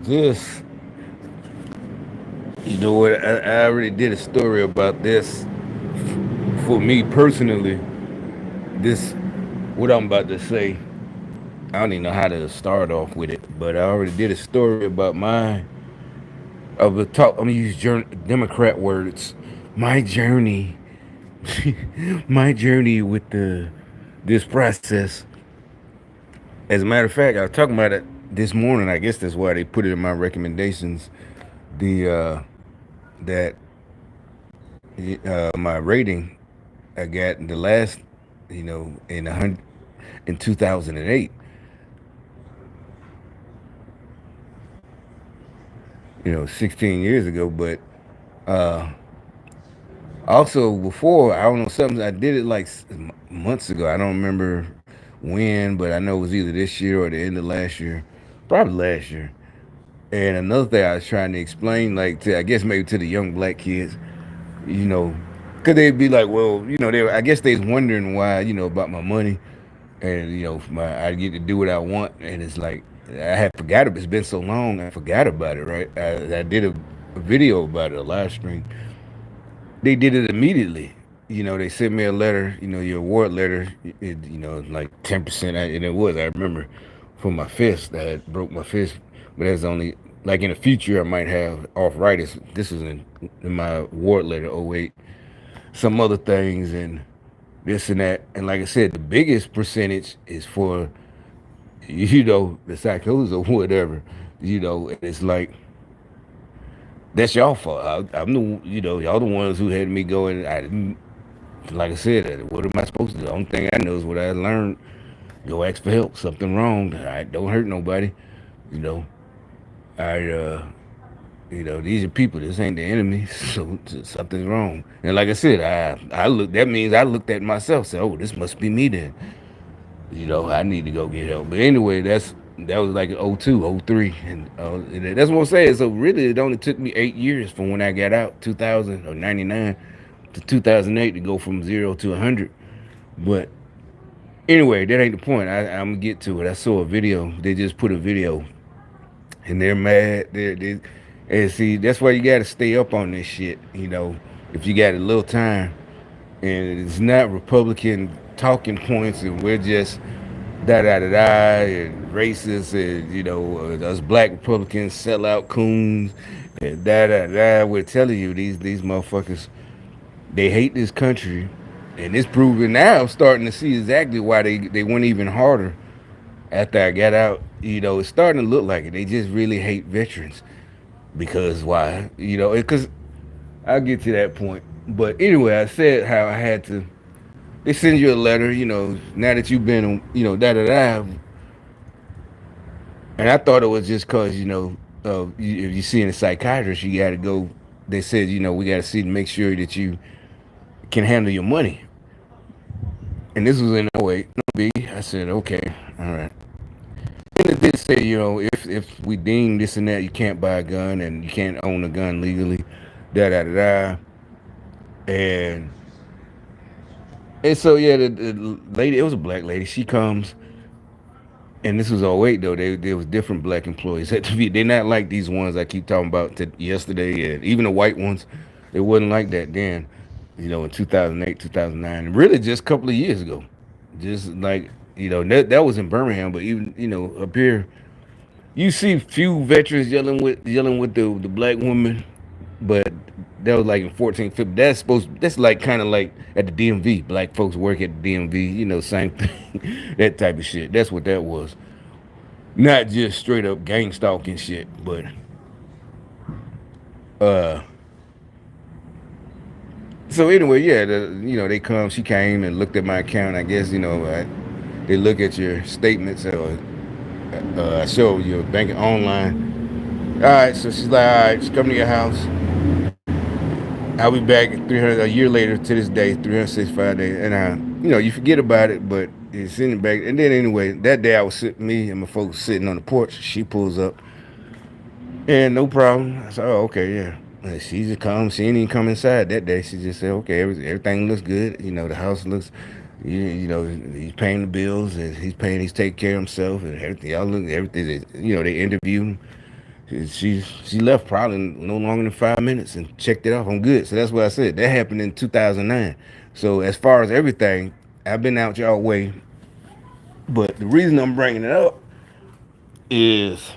This, you know what? I already did a story about this. For me personally, this, what I'm about to say, I don't even know how to start off with it, but I already did a story about of the talk. I'm gonna use Democrat words. My journey, my journey with this process. As a matter of fact, I was talking about it this morning. I guess that's why they put it in my recommendations. The that my rating I got in the last, in 2008, 16 years ago. But uh, also before, I don't know, something I did it like months ago. I don't remember when, but I know it was either this year or the end of last year, probably last year. And another thing I was trying to explain, like to I guess maybe to the young black kids, you know, because they'd be like, well, I guess they's wondering why, about my money, and I get to do what I want, and it's like I had forgot it. It's been so long, I forgot about it. Right? I did a video about it, a live stream. They did it immediately. They sent me a letter. Your award letter. Like 10%, and it was. I remember for my fist. I had broke my fist, but that's only like in the future I might have arthritis. This was in my award letter. Oh wait, some other things and this and that. And like I said, the biggest percentage is for the psychosis or whatever. And it's like that's y'all fault. I'm the y'all the ones who had me going. I didn't, like I said. What am I supposed to do? The only thing I know is what I learned. Go ask for help. Something wrong. I don't hurt nobody. You know. I these are people. This ain't the enemy. So something's wrong. And like I said, I look. That means I looked at myself. Said, oh, this must be me then. I need to go get help. But anyway, that was like '02, '03, and that's what I'm saying. So really, it only took me 8 years from when I got out, 2000 or '99 to 2008 to go from 0 to 100. But anyway, that ain't the point. I'm gonna get to it. I saw a video. They just put a video, and they're mad. And see, that's why you got to stay up on this shit. If you got a little time, and it's not Republican talking points, and we're just da da da da and racist, and us black Republicans sell out coons and da da da. We're telling you these motherfuckers, they hate this country, and it's proven now. I'm starting to see exactly why they went even harder after I got out. It's starting to look like it. They just really hate veterans because why? Because I'll get to that point. But anyway, I said how I had to. They send you a letter, now that you've been, da da da. And I thought it was just because, if you're seeing a psychiatrist, you got to go. They said, we got to see to make sure that you can handle your money. And this was in '08. No biggie. I said, okay, all right. And it did say, if we deem this and that, you can't buy a gun and you can't own a gun legally, da da da da. And so yeah, the lady, it was a black lady. She comes, and this was '08 though. There was different black employees. They're not like these ones I keep talking about yesterday, and even the white ones. It wasn't like that then. In 2008, 2009, and really just a couple of years ago. Just like that was in Birmingham, but even up here, you see few veterans yelling with the black woman, but that was like in 1450. That's like kind of like at the DMV. Black folks work at the DMV, same thing. That type of shit. That's what that was. Not just straight up gang stalking shit, but uh so anyway, yeah, they come, she came and looked at my account. I guess, they look at your statements or I show your banking online. All right, so she's like, all right, she's coming to your house. I'll be back 300 a year later to this day, 365 days, and you forget about it, but it's in the back. And then anyway, that day I was sitting, me and my folks sitting on the porch. She pulls up, and no problem. I said, oh, okay, yeah. And she just comes. She ain't even come inside that day. She just said, okay, everything looks good. The house looks, he's paying the bills and he's taking care of himself and everything. Y'all look, everything. They interviewed him. She left probably no longer than 5 minutes and checked it off. I'm good. So that's what I said. That happened in 2009. So as far as everything, I've been out y'all way. But the reason I'm bringing it up is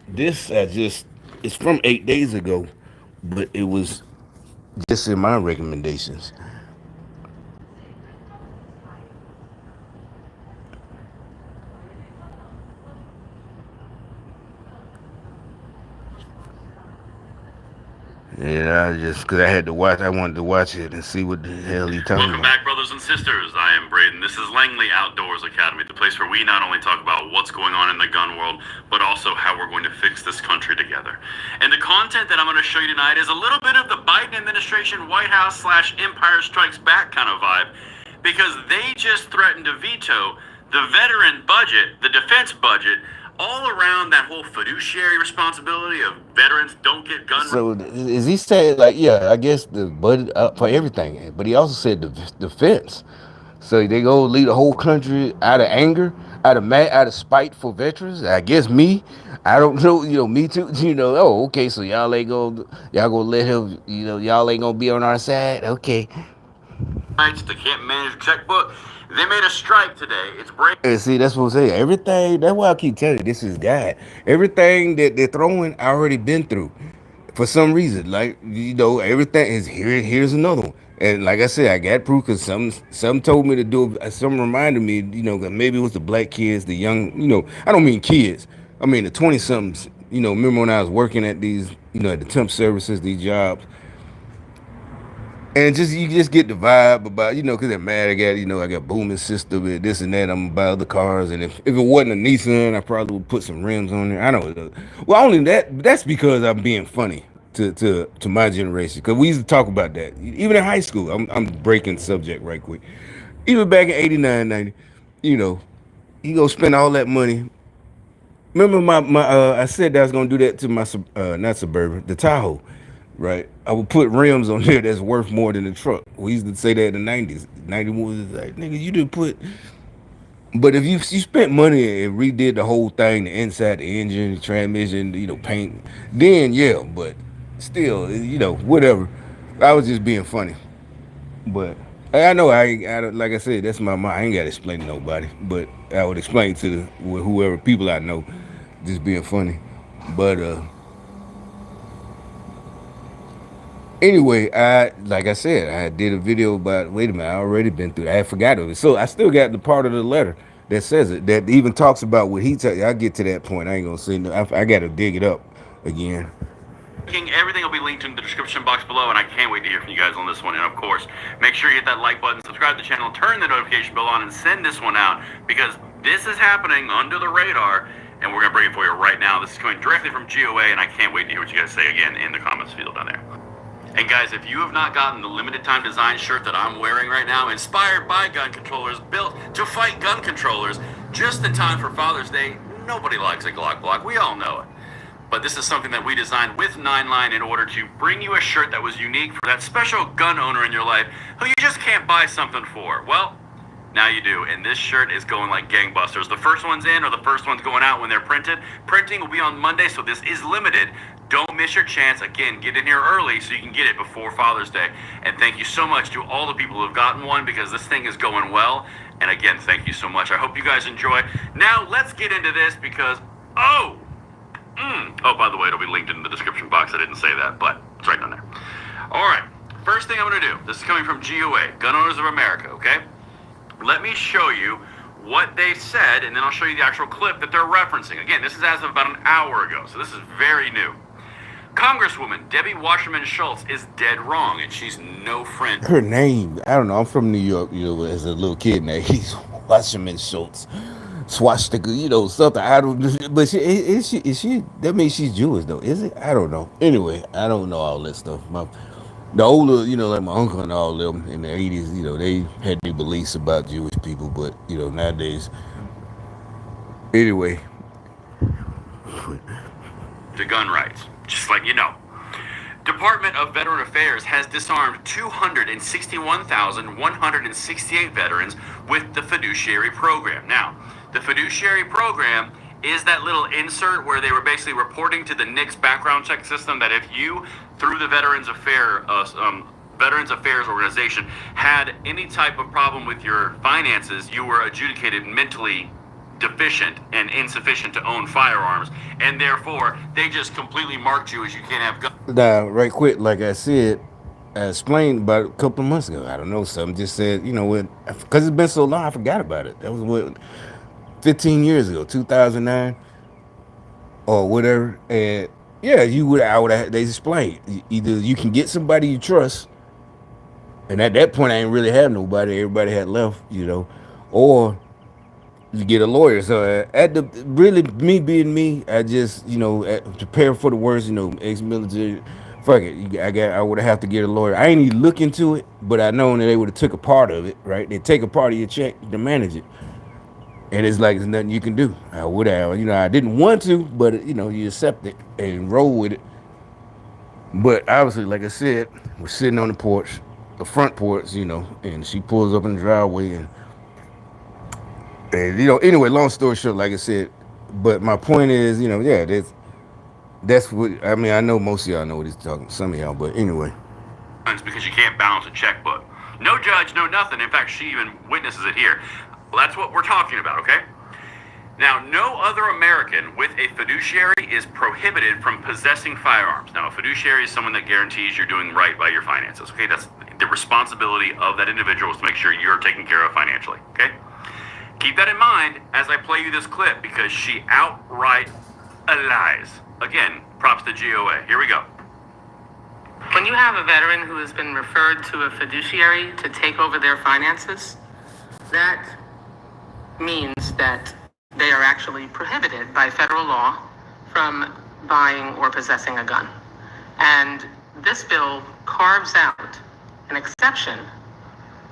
this. I just it's from 8 days ago, but it was just in my recommendations. Yeah, I just because I had to watch. I wanted to watch it and see what the hell he talking Welcome about. back, brothers and sisters. I am Braden. This is Langley Outdoors Academy, the place where we not only talk about what's going on in the gun world, but also how we're going to fix this country together. And the content that I'm going to show you tonight is a little bit of the Biden administration, White House / Empire Strikes Back kind of vibe, because they just threatened to veto the veteran budget, the defense budget, all around that whole fiduciary responsibility of veterans don't get gun. So is he saying like, yeah, I guess the budget for everything, but he also said the defense. So they go lead the whole country out of anger, out of spite for veterans. I guess me, I don't know, me too. Oh, okay, so y'all gonna let him, y'all ain't gonna be on our side, okay. Rights, they can't manage a checkbook. They made a strike today. It's break. And see, that's what I'm saying. Everything. That's why I keep telling you, this is God. Everything that they're throwing, I already been through. For some reason, like everything is here. Here's another one. And like I said, I got proof because some told me to do it. Some reminded me, that maybe it was the black kids, the young. I don't mean kids. I mean the 20 somethings. Remember when I was working at these, at the temp services, these jobs, and just you just get the vibe about because they're mad. I got booming system and this and that. I'm about other cars, and if it wasn't a Nissan, I probably would put some rims on there. I don't know. Well, only that's because I'm being funny to my generation because we used to talk about that even in high school. I'm breaking subject right quick. Even back in 89, 90, you know, you go spend all that money. Remember I said that I was gonna do that to my not Suburban, the Tahoe, right? I would put rims on there that's worth more than the truck. We used to say that in the 90s. 91 was like, nigga, you didn't put. But if you spent money and redid the whole thing, the inside, the engine, the transmission, paint, then yeah. But still, whatever. I was just being funny. But I know like I said, that's my mind. I ain't got to explain to nobody. But I would explain to whoever people I know, just being funny. But anyway, I like I said, I did a video about. Wait a minute, I already been through. I had forgot of it, so I still got the part of the letter that says it. That even talks about what he. I'll get to that point. I ain't gonna say no. I got to dig it up again. Everything will be linked in the description box below, and I can't wait to hear from you guys on this one. And of course, make sure you hit that like button, subscribe to the channel, turn the notification bell on, and send this one out because this is happening under the radar, and we're gonna bring it for you right now. This is coming directly from GOA, and I can't wait to hear what you guys say again in the comments field down there. And guys, if you have not gotten the limited time design shirt that I'm wearing right now, inspired by gun controllers, built to fight gun controllers, just in time for Father's Day, nobody likes a Glock block. We all know it. But this is something that we designed with 9line in order to bring you a shirt that was unique for that special gun owner in your life who you just can't buy something for. Well, now you do, and this shirt is going like gangbusters. The first one's in or the first one's going out when they're printed. Printing will be on Monday, so this is limited. Don't miss your chance. Again, get in here early so you can get it before Father's Day. And thank you so much to all the people who have gotten one because this thing is going well. And again, thank you so much. I hope you guys enjoy. Now, let's get into this because, oh, by the way, it'll be linked in the description box. I didn't say that, but it's right down there. All right, first thing I'm going to do, this is coming from GOA, Gun Owners of America, okay? Let me show you what they said, and then I'll show you the actual clip that they're referencing. Again, this is as of about an hour ago, so this is very new. Congresswoman Debbie Wasserman Schultz is dead wrong, and she's no friend. Her name, I don't know. I'm from New York, as a little kid. Now he's Wasserman Schultz, swastika, something. I don't. But is she? That means she's Jewish, though, is it? I don't know. Anyway, I don't know all that stuff. The older, like my uncle and all them in the 80s, they had their beliefs about Jewish people, but nowadays. Anyway, To gun rights, just like you know. Department of Veteran Affairs has disarmed 261,168 veterans with the fiduciary program. Now, the fiduciary program is that little insert where they were basically reporting to the NICS background check system that if you, through the Veterans Affairs organization, had any type of problem with your finances, you were adjudicated mentally deficient and insufficient to own firearms, and therefore they just completely marked you as you can't have guns. Now, right quick, like I said, I explained about a couple of months ago. I don't know, something just said, because it's been so long, I forgot about it. That was 15 years ago, 2009 or whatever. And yeah, I would have, they explained either you can get somebody you trust, and at that point, I ain't really have nobody. Everybody had left, or you get a lawyer. So at the really me being me, I just prepare for the worst. Ex-military. Fuck it, I would have to get a lawyer. I ain't even look into it, but I know that they would have took a part of it. Right, they take a part of your check to manage it, and it's like there's nothing you can do. I would have, I didn't want to, but you accept it and roll with it. But obviously, like I said, we're sitting on the porch, the front porch, and she pulls up in the driveway and anyway, long story short, like I said, but my point is, yeah, that's what I mean. I know most of y'all know what he's talking. Some of y'all, but anyway, Because you can't balance a checkbook. No judge, no nothing. In fact, she even witnesses it here. Well, that's what we're talking about, okay? Now, no other American with a fiduciary is prohibited from possessing firearms. Now, a fiduciary is someone that guarantees you're doing right by your finances, okay? That's the responsibility of that individual is to make sure you're taken care of financially, okay? Keep that in mind as I play you this clip because she outright lies. Again, props to GOA. Here we go. When you have a veteran who has been referred to a fiduciary to take over their finances, that means that they are actually prohibited by federal law from buying or possessing a gun. And this bill carves out an exception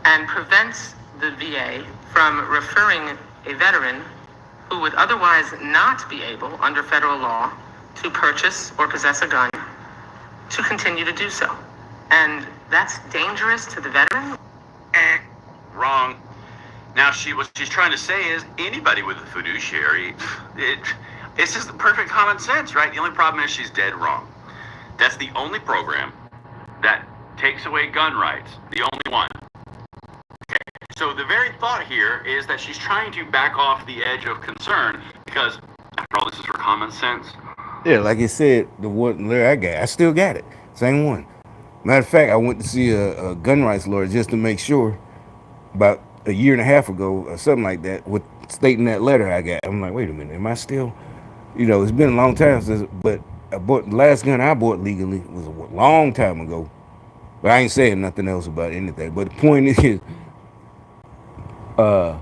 and prevents the VA from referring a veteran who would otherwise not be able, under federal law, to purchase or possess a gun to continue to do so. And that's dangerous to the veteran. Wrong. Now, what she's trying to say is anybody with a fiduciary, it's just perfect common sense, right? The only problem is she's dead wrong. That's the only program that takes away gun rights, the only one. Okay. So the very thought here is that she's trying to back off the edge of concern because, after all, this is for common sense. yeah, like I said, the one lawyer I still got it, same one. Matter of fact, I went to see a gun rights lawyer just to make sure about a year and a half ago or something like that with stating that letter I got. I'm like, wait a minute, am I still? It's been a long time since, but I bought the last gun I bought legally was a long time ago. But I ain't saying nothing else about anything. But the point is, uh,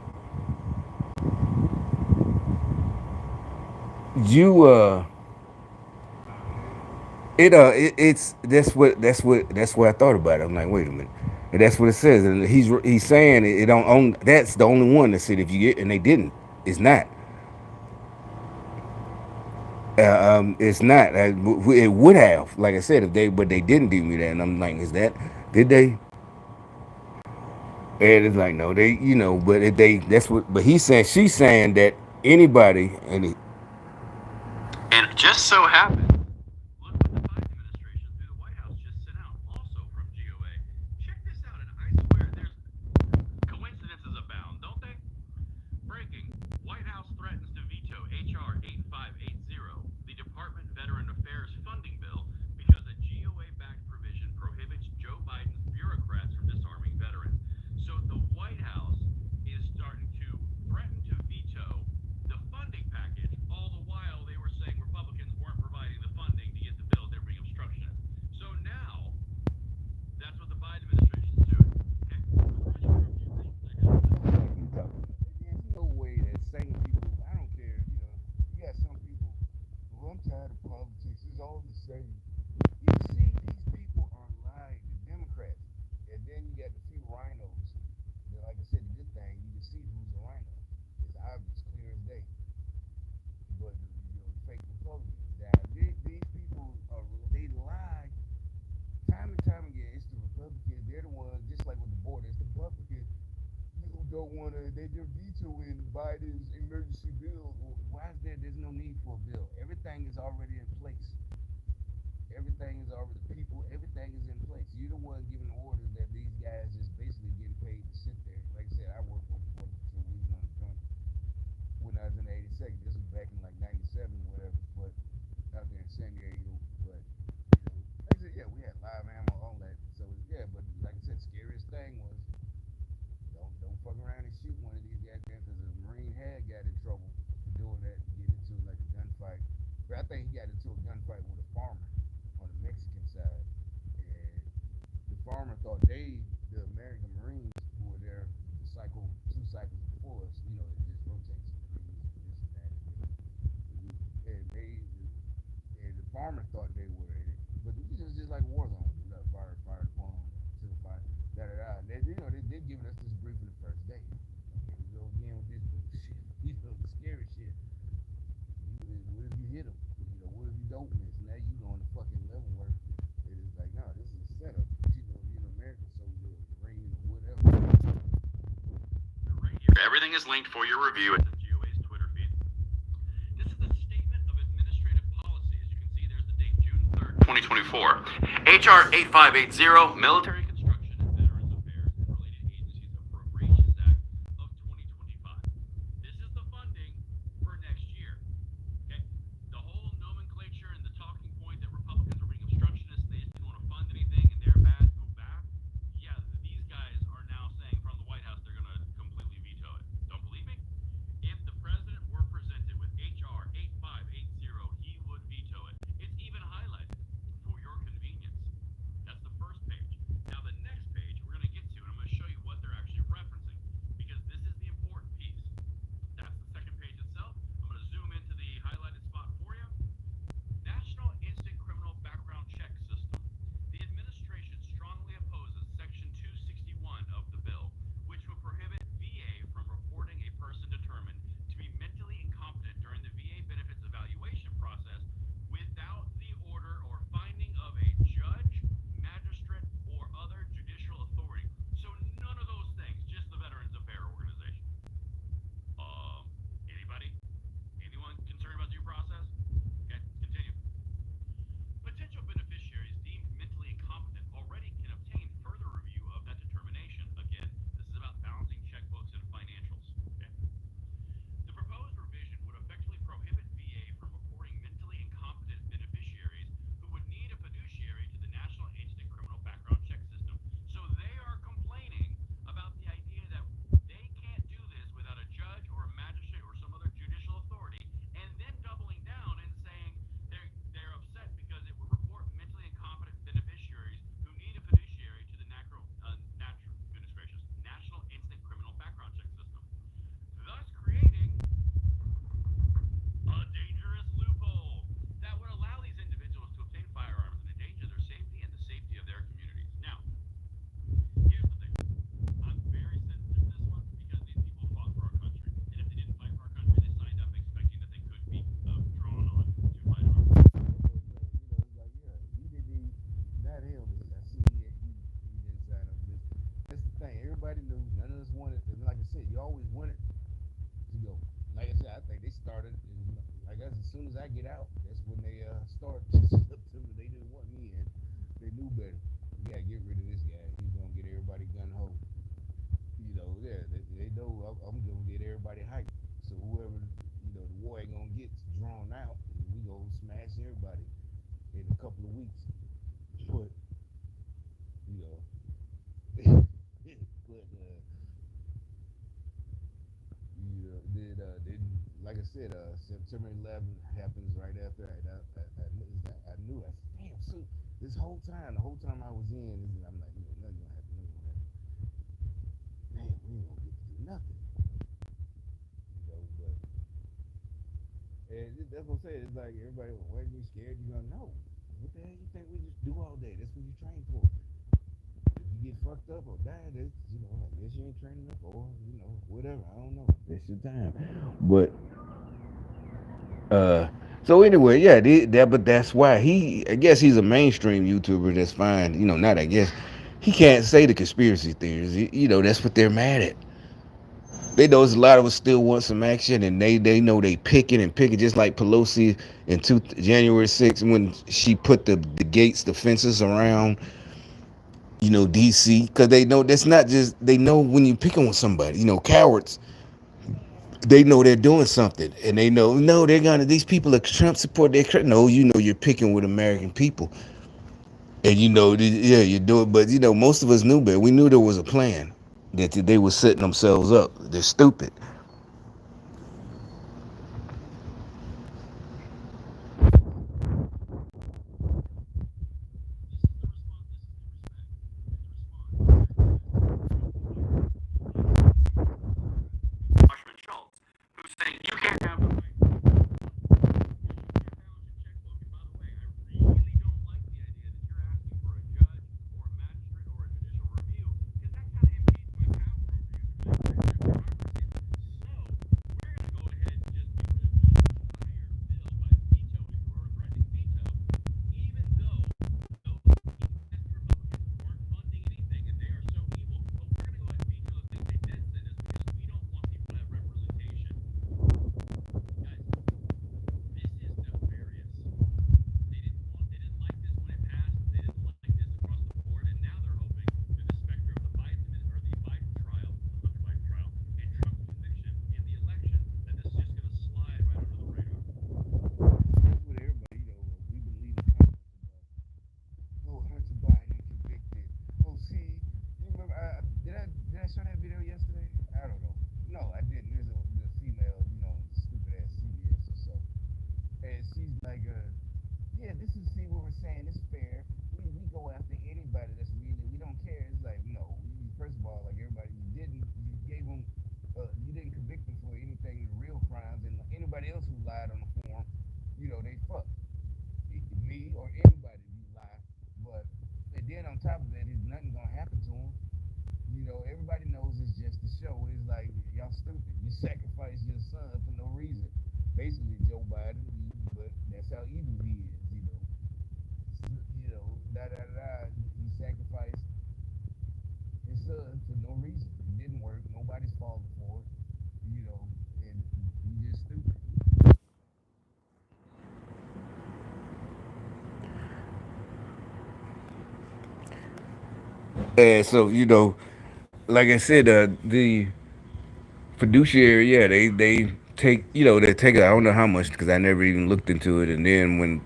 you it's that's what I thought about it. I'm like, wait a minute, and that's what it says, and he's saying it don't own. That's the only one that said if you get, and they didn't. It's not. It's not. It would have, like I said, if they, but they didn't do me that, and I'm like, is that? Did they? And it's like, no, they, but if they, that's what. But he's saying, she's saying that anybody, And it just so happened, look what the Biden administration through the White House just sent out, also from GOA. Check this out, and I swear there's coincidences abound, don't they? Breaking. White House threatens to veto H.R. 8580, the Department Veteran Affairs funding bill, because a GOA-backed provision prohibits Joe Biden's bureaucrats from disarming veterans. So the White House is starting to threaten to veto the funding package, all the while they were saying Republicans weren't providing the funding to get the bill. They're being obstructionist. So now, that's what the Biden administration is doing. there's no way that same people. I don't care. You got some people. Well, I'm tired of politics. It's all the same. You see, these people are lying. The Democrats, and then you got the few rhinos. Like I said, the good thing you can see who's a rhino. It's obvious, clear as day. But fake Republicans. Now, these people are they lie time and time again. It's the Republicans. They're the ones, just like with the border. It's the Republicans who don't want to. They're vetoing Biden's emergency bill. Why why is there? There's no need for a bill. Everything is already in place. Everything is already people. Everything is in place. You're the one giving the orders that these guys just basically getting paid to sit there. Like I said, I worked for the Border Patrol. We was on the joint when I was in the 82nd. This was back in like '97 or whatever, but out there in San Diego. But like I said, yeah, we had live ammo, all that. So yeah, but like I said, scariest thing was don't fuck around and shoot one of these goddamn because a Marine had got in trouble for doing that, getting into like a gunfight. But I think he got into a gunfight with a farmer on the Mexican side, and the farmer thought the American Marines who were there, the cycle, 2 cycles before us, it just rotates degrees and this and that. And the farmer thought they were in it, but it was just like war zone. Fire upon to the fire, da da da. They did give us this briefing the first day. Okay, we go again with this bullshit. The scary shit. What if you hit them? What if you don't miss? Now you going to fucking level work. It is like, no, this is a setup. You're an American soldier or Marine or whatever. Right here. Everything is linked for your review at the GOA's Twitter feed. This is the Statement of Administrative Policy. As you can see, there's the date, June 3rd, 2024. HR 8580, Military Construction and Veterans Affairs and Related Agencies Appropriations Act of 2025. This is the funding for next year. Okay? The whole nomenclature and the talking point that Republicans are being obstructionists, they just didn't want to fund anything and they're bad, go back. Yeah, these guys are now saying from the White House they're going to completely veto it. Don't believe me? If the president were presented with HR 8580, he would veto it. It's even highlighted for your convenience. That's the first page. Now, the next page we're going to get to, and I'm going to show you what they're actually referencing, because this is the important piece. That's the second page itself. I'm going to zoom into the highlighted spot for you. National Instant Criminal Background Check System. The administration strongly opposes Section 261 of the bill, which would prohibit VA from reporting a person determined to be mentally incompetent during the VA benefits evaluation process without the order or finding of a judge, magistrate, or other judicial authority. So none of those things, just the Veterans Affairs Organization. Anybody? Anyone concerned about due process? Okay, continue. Potential beneficiaries deemed mentally incompetent already can obtain further review of that determination. Again, this is about balancing checkbooks and financials. Okay. The proposed revision would effectively prohibit VA from reporting mentally incompetent beneficiaries who would need a fiduciary to the National Instant Criminal Background Check System. So they are complaining about the idea that they can't do this without a judge or a magistrate or some other judicial authority, and then doubling down and saying they're upset because it would report mentally incompetent beneficiaries who need a fiduciary to the National Instant Criminal Background Check System, thus creating a dangerous loophole that would allow these individuals to obtain firearms and endanger their safety and the safety of their communities. Now, here's the thing. I'm very sensitive to this one because these people fought for our country. And if they didn't fight for our country, they signed up expecting that they could be drawn on to fight our country. It's like, yeah, you didn't even, not him. I see he didn't sign up for this. That's the thing. Everybody knew. None of us wanted. And like I said, you always wanted to go. Like I said, I think they started. I guess as soon as I get out, that's when they started. They didn't want me in. They knew better. We gotta get rid of this guy. He's gonna get everybody gun ho. Yeah, they know I'm gonna get everybody hyped. So whoever the war ain't gonna get drawn out, we gonna smash everybody in a couple of weeks. But you know, but then like I said, September 11th happens right after. I knew. I said, damn. So this the whole time I was in, I'm like, nothing gonna happen. Nothing gonna happen. Man, we ain't gonna get to do nothing. But that's what I'm saying. It's like everybody, why are you scared? You gonna know? What the hell you think we just do all day? That's what you train for. If you get fucked up or die, that's I guess you ain't training up or whatever. I don't know. That's your time. But so anyway, yeah, but that's why I guess he's a mainstream YouTuber. That's fine. Not I guess he can't say the conspiracy theories. That's what they're mad at. They know there's a lot of us still want some action, and they know they picking and picking, just like Pelosi in January 6th when she put the gates, the fences around, DC, because they know that's not just, they know when you picking with somebody, cowards, they know they're doing something, and they know, no, they're gonna, these people are Trump support, no, you're picking with American people, and yeah, you do it, but most of us knew better. We knew there was a plan, that they were setting themselves up. They're stupid. Washington Schultz, who's saying you can't have the right to checkbook. And by the way, I really don't like the idea that you're asking for a judge or a magistrate or a judicial review because that kind of impedes my power over you through the executive bureaucracy. So we're going to go ahead and just do this entire bill by vetoing or threatening veto, even though those Republicans weren't funding anything and they are so evil. But we're going to go ahead and veto the things they did send us because we don't want people to have representation. Guys, this is nefarious. They didn't like this when it passed. They didn't like this across the board, and now they're hoping through the specter of the Biden trial, Hunter Biden trial, and Trump's conviction in the election that this is just going to slide right under the radar. That's what everybody, we believe in comments about. Oh, Hunter Biden convicted. Oh, see, you remember? Did I show that video yesterday? I don't know. No, I didn't. There's the female, stupid ass CBS or so, and she's like, yeah, this is, see what we're saying. It's fair. We go after anybody that's really, we don't care. It's like, no. First of all, like everybody, you gave them, you didn't convict them for anything, real crimes, and anybody else who lied on the form, they fucked. Me or anybody if you lie. But and then on top of that, there's nothing gonna happen to them. Everybody knows it's just a show. It's like y'all stupid. You sacrifice your son for no reason. Basically, Joe Biden, but that's how evil he is. Da da da. He sacrificed his son for no reason. It didn't work. Nobody's falling for it. And you just stupid. And so, like I said, the fiduciary, yeah, they take, they take. I don't know how much because I never even looked into it. And then when,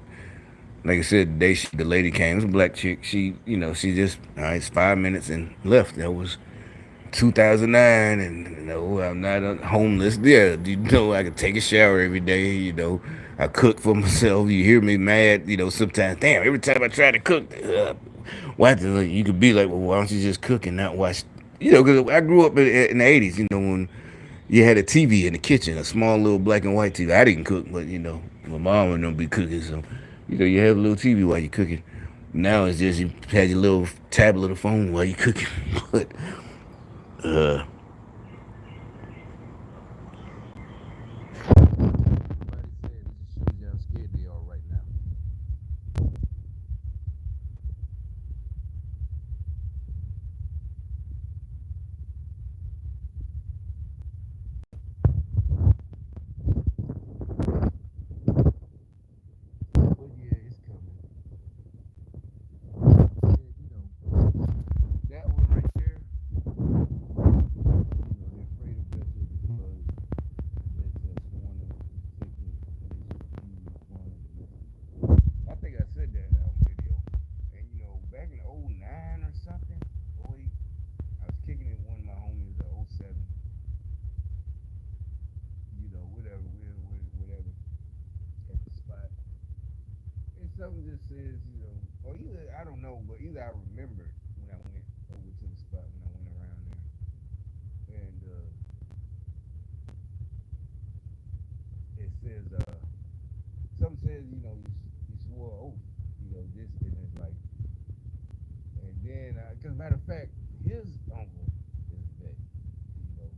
like I said, the lady came, it was a black chick. She just, all right, it's 5 minutes and left. That was 2009, and I'm not homeless. Yeah, I can take a shower every day. I cook for myself. You hear me mad? Sometimes, damn, every time I try to cook, why? You could be like, well, why don't you just cook and not watch? Because I grew up in the '80s. When you had a TV in the kitchen, a small little black and white TV. I didn't cook, but my mom and them be cooking, so you have a little TV while you're cooking. Now it's just you had your little tablet or phone while you're cooking, but uh. Everybody said it just shows you how scared they are right now. But yeah, it's coming. Yeah, that one right there. They're afraid of Bethel because that's a sworn to take it. They sworn I think I said that on video. And back in '09 or something, '08, I was kicking it with one of my homies, '07. Whatever, whatever, at the spot. And something just says, or either I don't know, but either I remember when I went over to the spot when I went around there, and it says, something says, you swore an oath, this, and it's like, and then, because matter of fact, his uncle is vet, you know,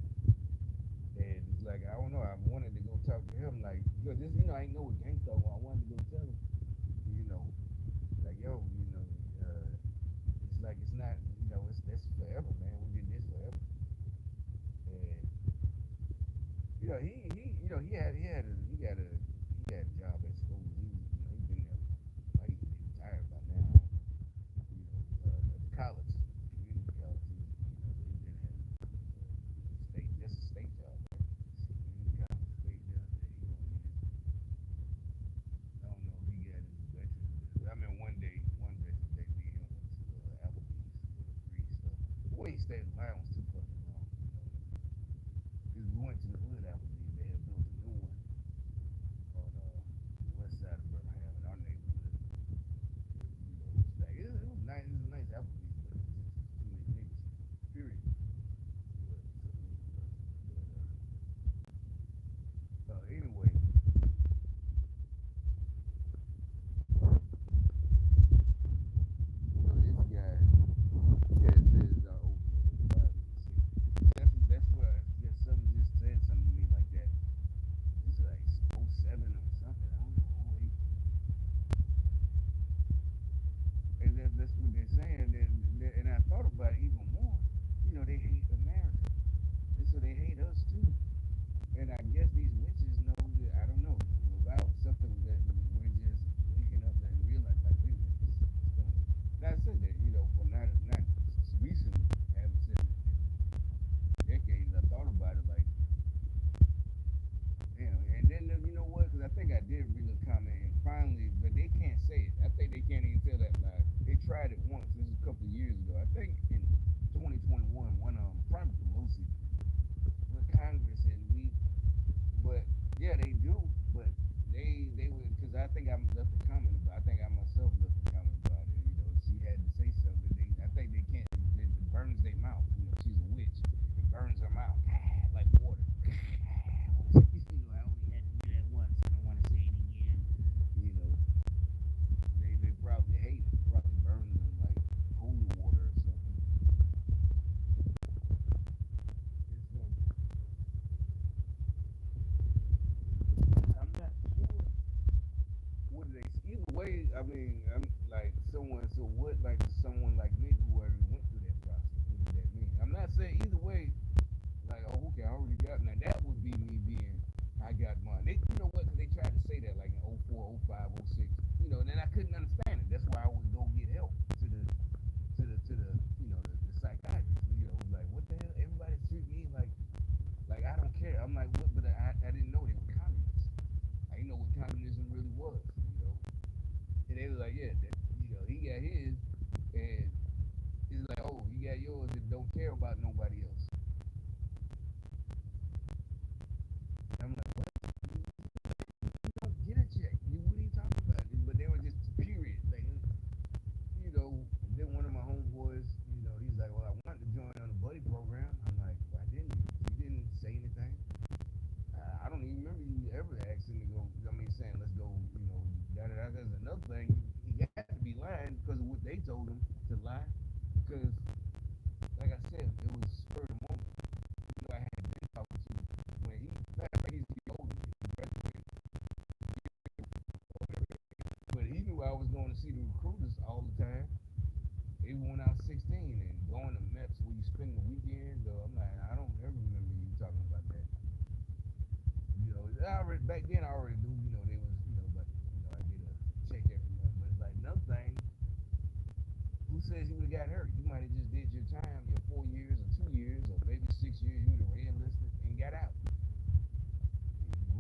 and it's like I don't know, I wanted to go talk to him, like, because this, I ain't know what gangsta, I wanted to go tell him, you know, like, yo, it's like it's not, it's that's forever, man. We did this forever, and he had a job at school. He been there. Might even be retired by now. At the college, community college. He been at state, just a state job, right? Community college, state job. I don't know if he got his veterans. I mean, one veteran day, me and him went to Applebee's for the free stuff. The way he stayed in line was too fucking long. Because we went to the hood Applebee's. They had built a new one on the west side of Birmingham in our neighborhood. It was nice. It was a nice Applebee's, but it was just too many niggas. Period. Anyway, this guy, yeah, it says over 5 That's where just something just said something to me like that. This is like '07 or something. I don't know. '08. And that's what they're saying. And I thought about it even more. They hate America. And so they hate us too. And I guess these witches know that, I don't know, without something that we're just waking up and realize, like, wait a minute, this is going. Not said that, well, not recently. I haven't said it in decades. I thought about it, like, and then, you know what? Because I think I did read a comment, and finally, but they can't say it. I think they can't even tell that lie. They tried it once. This is a couple of years ago. I think in 2021, when Prime Pelosi, when Congress and we, but yeah, they do. But they would, because I think I left a comment about. I think I myself left a comment about it. She had to say something. I think they can't. It burns their mouth. She's a witch. It burns her mouth like water. I only had to do that once. I don't want to say it again. You know, they probably hate it. Probably burns them like holy water or something. I'm not sure. What do they? Either way, I mean, I'm like someone. So what? Like someone like me who already went through that process. What does that mean? I'm not saying either way. Like, oh, okay, I already got. Now that would be me being, I got mine. You know what? They tried to say that like in '04, '05, '06. And then I couldn't understand it. That's why I would go get help to the the psychiatrist. Like what the hell? Everybody treat me like I don't care. I'm like, what? But I didn't know they were communists. I didn't know what communism really was. And they was like, yeah, he got his, and it's like, oh, you got yours and don't care about nobody else. And I'm like, what? You don't get a check. What are you talking about? But they were just period. Like, then one of my homeboys, he's like, well, I wanted to join on the buddy program. I'm like, why didn't you? You didn't say anything. I don't even remember you ever asking to go. I mean, saying let's go. That's another thing. He got to be lying because of what they told him to lie. Because, like I said, it was spur of the moment. I had been talking to when he's older. He graduated, but he knew I was going to see the recruiters all the time. Even when I was 16 and going to MEPS where you spend the weekend. I'm like, I don't ever remember you talking about that. Back then I already knew, they was, but I get a check every month. But it's like another thing. Who says you would have got hurt? You might have just did your time, your 4 years or 2 years or maybe 6 years. You would have re-enlisted and got out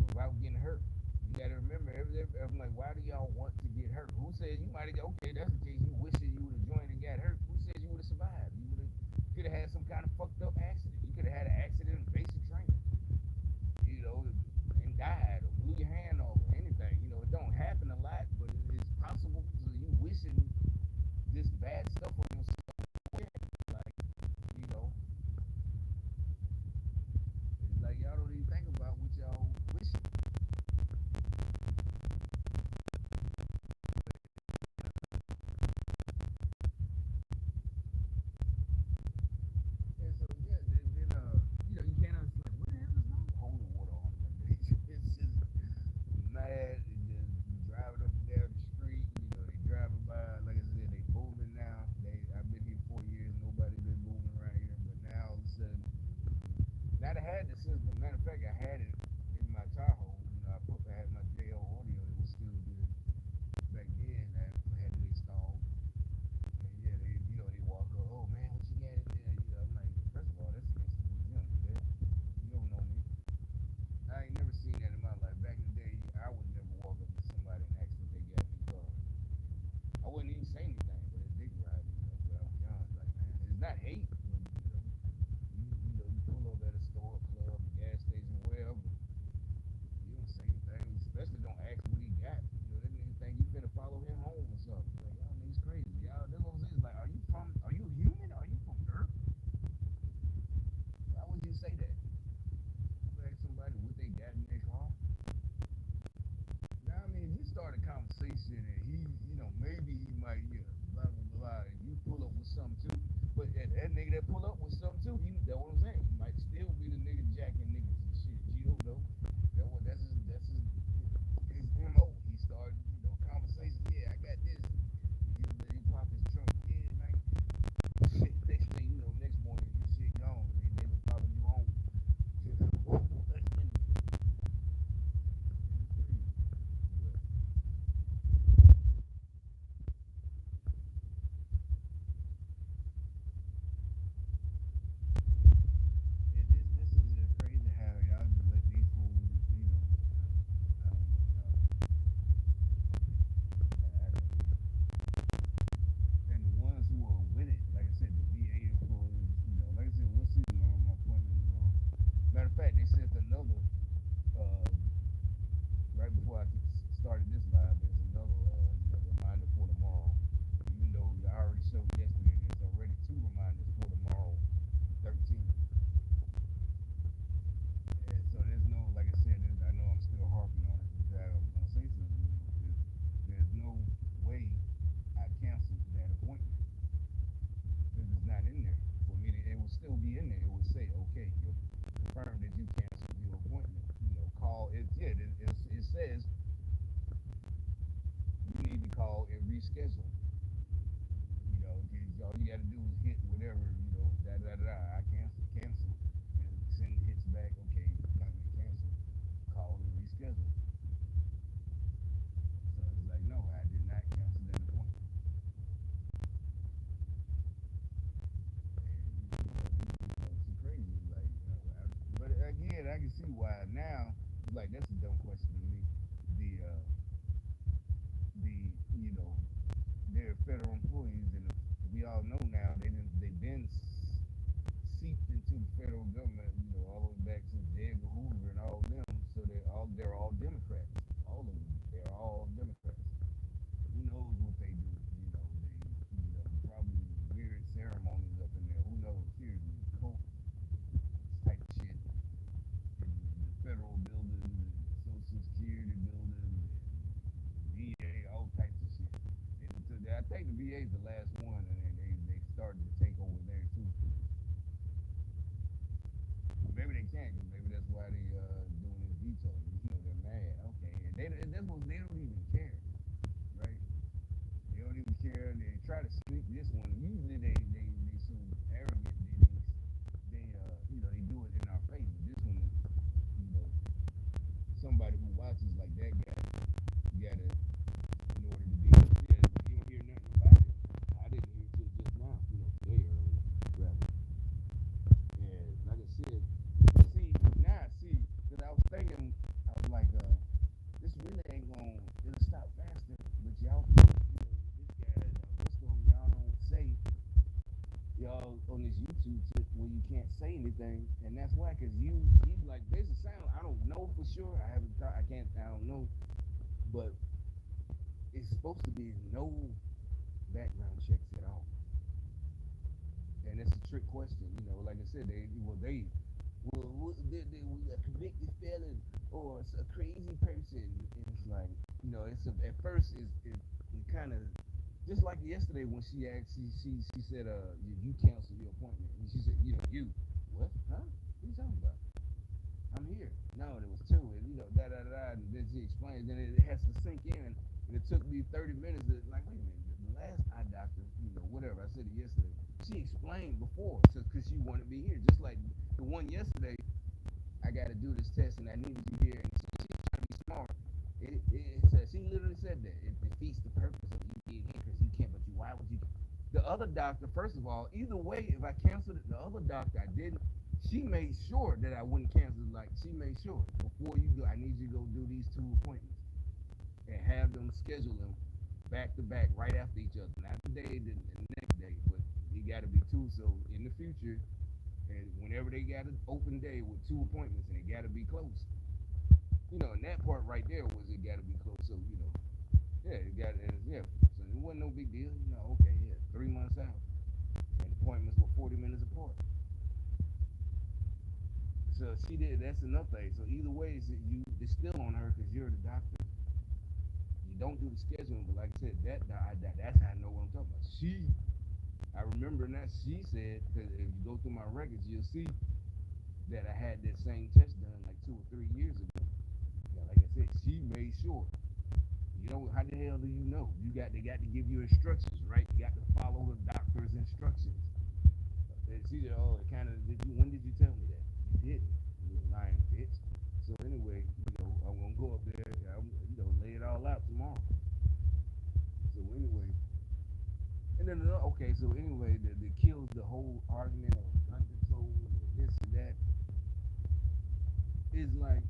without getting hurt. You got to remember, I'm like, why do y'all want to get hurt? Who says you might have got, okay, that's the case. You wish that you would have joined and got hurt. Who says you would have survived? You could have had some kind of fucked up accident. You could have had an accident in basic training, and died or blew your hand off or anything. It don't happen a lot, but it's possible. So you wishing this bad stuff on yourself. Like, it's like y'all don't even think about what y'all wishing. And so yeah, then you can't understand what the hell is wrong with holding water on them. It's just mad and just driving up and down the street. They driving by, like I said, they moving now. I wouldn't even say anything, but it's dick riding, but I was young, like, man, it's not hate, but, you pull up at a store, club, gas station, wherever, you don't say anything, especially don't ask what he got, that nigga think you finna follow him home or something, like, y'all niggas crazy, y'all, that's what I'm saying, like, are you human, are you from Earth? Why would you say that? You ask somebody what they got in their car. Now, I mean, if you start a conversation and he, maybe he might, blah, blah, blah, and you pull up with something too. But that nigga that pull up with something too, that's what I'm saying. He might still be the nigga jacking niggas and shit. You don't know. His MO. He started, conversation. Yeah, I got this. He pop his trunk. Yeah, man. Shit, next thing you know, next morning, your shit gone. They been following you home. Yeah, this is just crazy how y'all just let these fools, I don't know, I don't, and the ones who are with it, like I said, the VA employees, like I said, we'll see tomorrow. My appointment tomorrow. Matter of fact, they sent another, uh, right before I started this live, there's another, reminder for tomorrow. Even though I already showed yesterday, there's already 2 reminders for tomorrow, 13th. And so there's no, like I said, I know I'm still harping on it, but I'm gonna say something. There's no way I canceled that appointment because it's not in there. For me, it will still be in there. It would say, okay, you confirm that you canceled your appointment. Call it. Yeah, it says you need to call and reschedule. All you got to do is hit whatever, I cancel, and send hits back. Okay, not gonna cancel. Call and reschedule. So it's like, no, I did not cancel that appointment. And it's crazy, like, but again, I can see why now. Like, that's a dumb question to me. The they're federal employees, and we all know now they've been seeped into the federal government, all the way back since J. Edgar Hoover and all them. So they're all Democrats, all of them. They're all Democrats. Who knows what they do? Probably weird ceremonies up in there. Who knows? Seriously, cult type shit in the federal buildings, and Social Security buildings, and VA, all types of shit. I think the VA is the last one, and they started to take over there too. Maybe they can't, because maybe that's why they doing this veto. They're mad. Okay, and they don't even care, right? They don't even care. They try to sneak this one. Usually they so arrogant. They do it in our face. But this one is, somebody who watches like that guy. You gotta, in order to be, you don't hear nothing about it. I didn't hear till just now. Today early, rather. And like I said, because I was thinking, I was like, this really ain't it'll stop faster, but y'all, this guy, y'all don't say, y'all on this YouTube tip where you can't say anything, and that's why, because you like, there's a sound, I don't know for sure, I don't know, but it's supposed to be no background checks at all. And it's a trick question, like I said, they a convicted felon or a crazy person. And it's like, at first it kind of, just like yesterday when she asked, she said, you canceled your appointment. And she said, you, what? Huh? What are you talking about? I'm here. No, there was 2, and and then she explained, then it has to sink in, and it took me 30 minutes to, like, wait a minute, the last eye doctor, whatever, I said it yesterday, she explained before, because she wanted me here, just like the one yesterday, I got to do this test, and I needed you here, and she's trying to be smart. She literally said that it defeats the purpose of you being here, because you can't, why would you? The other doctor, first of all, either way, if I canceled it, the other doctor, I didn't, she made sure that I wouldn't cancel. Like, she made sure, before you go, I need you to go do these 2 appointments and have them schedule them back to back, right after each other. Not today, the next day, but it got to be two. So in the future, and whenever they got an open day with two appointments, and it got to be close. And that part right there was it got to be close. So yeah, it got yeah. So it wasn't no big deal. Okay, yeah, 3 months out, and appointments were 40 minutes apart. So she did. That's another thing. So either way, it's still on her because you're the doctor. You don't do the scheduling, but like I said, that's how I know what I'm talking about. I remember that she said, because if you go through my records, you'll see that I had that same test done like 2 or 3 years ago. Yeah, like I said, she made sure. How the hell do you know? They got to give you instructions, right? You got to follow the doctor's instructions. And she said, oh, when did you tell me that? You didn't. You lying bitch. So anyway, I'm gonna go up there, lay it all out tomorrow. So anyway, and then okay, so anyway, the kills the whole argument of gun control and this and that is like,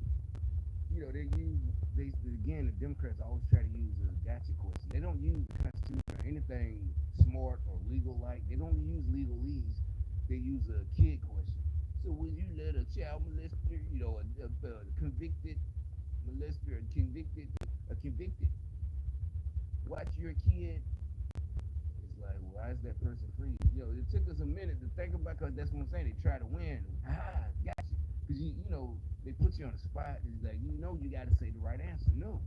again, the Democrats always try to use a gotcha question. They don't use the Constitution or anything smart or legal like. They don't use legalese. They use a kid question. So would you let a child molester, a convicted molester, a convicted, watch your kid? It's like, why is that person free? It took us a minute to think about, because that's what I'm saying. They try to win. Gotcha. Because they put you on the spot. It's like, you got to say the right answer. No,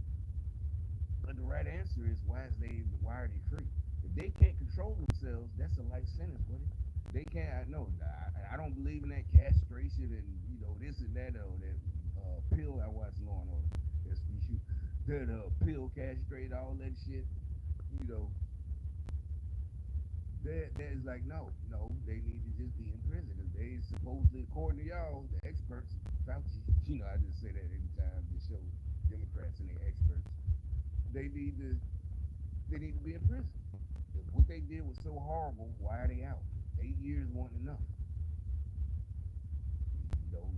but the right answer is, why are they free? If they can't control themselves, that's a life sentence, buddy. They can't. I don't believe in that castration and this and that or that pill. I watched Law and Order. That pill castrate all that shit. You know that is like, no, they need to just be in prison. Because they supposedly, according to y'all, the experts, Fauci. I just say that every time they show Democrats and their experts. They need to be in prison. If what they did was so horrible, why are they out? 8 years wasn't enough.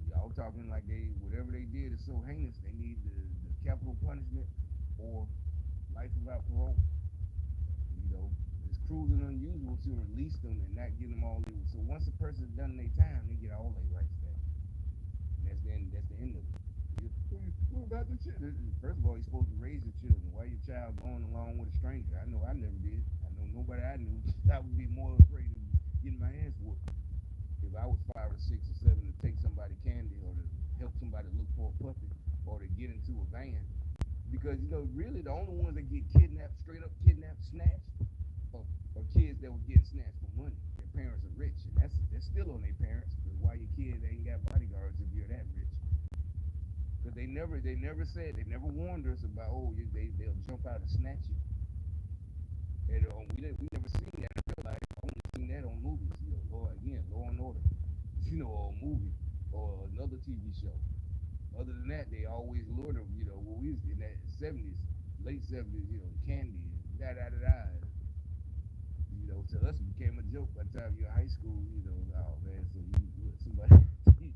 Y'all talking like whatever they did is so heinous, they need the capital punishment or life without parole. It's cruel and unusual to release them and not give them all their. So once a person's done their time, they get all their rights back. And that's the end. That's the end of it. What about the children? First of all, you're supposed to raise your children. Why your child going along with a stranger? I know I never did. I know nobody I knew. I would be more afraid of getting my ass whooped if I was 5 or 6 or 7 to take somebody candy or to help somebody look for a puppy or to get into a van. Because really the only ones that get kidnapped, straight up kidnapped, snatched, are kids that were getting snatched for money. Their parents are rich, and they're still on their parents. Because why your kid ain't got bodyguards if you're that rich? Because they never said, they never warned us about, they'll jump out and snatch you. And we never seen that in real life. I only seen that on movies. Law and Order. Or a movie or another TV show. Other than that, they always lured them. What we was in that 70s, late 70s. Candy and da da da da. To us it became a joke by the time you're in high school. Oh man, so somebody you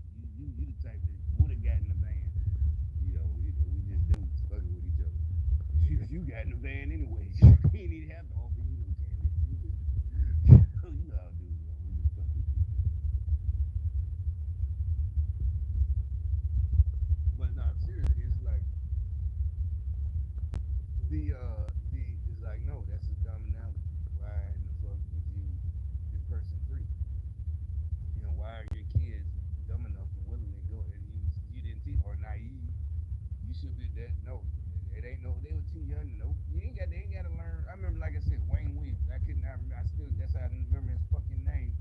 the type that would have gotten in the van. We just dudes fucking with each other. You got in the van anyway. You ain't even have to offer you no candy. You all do. We just fucking. But no, seriously, it's like it's like, no, that's a dumb analogy. Why in the fuck would this person free? Why are your kids dumb enough to willingly go and you didn't teach or naive? You should be that. No, it ain't no. They were too young. No, they ain't got to learn. I remember, like I said, Wayne Williams. I still, that's how I remember his fucking name,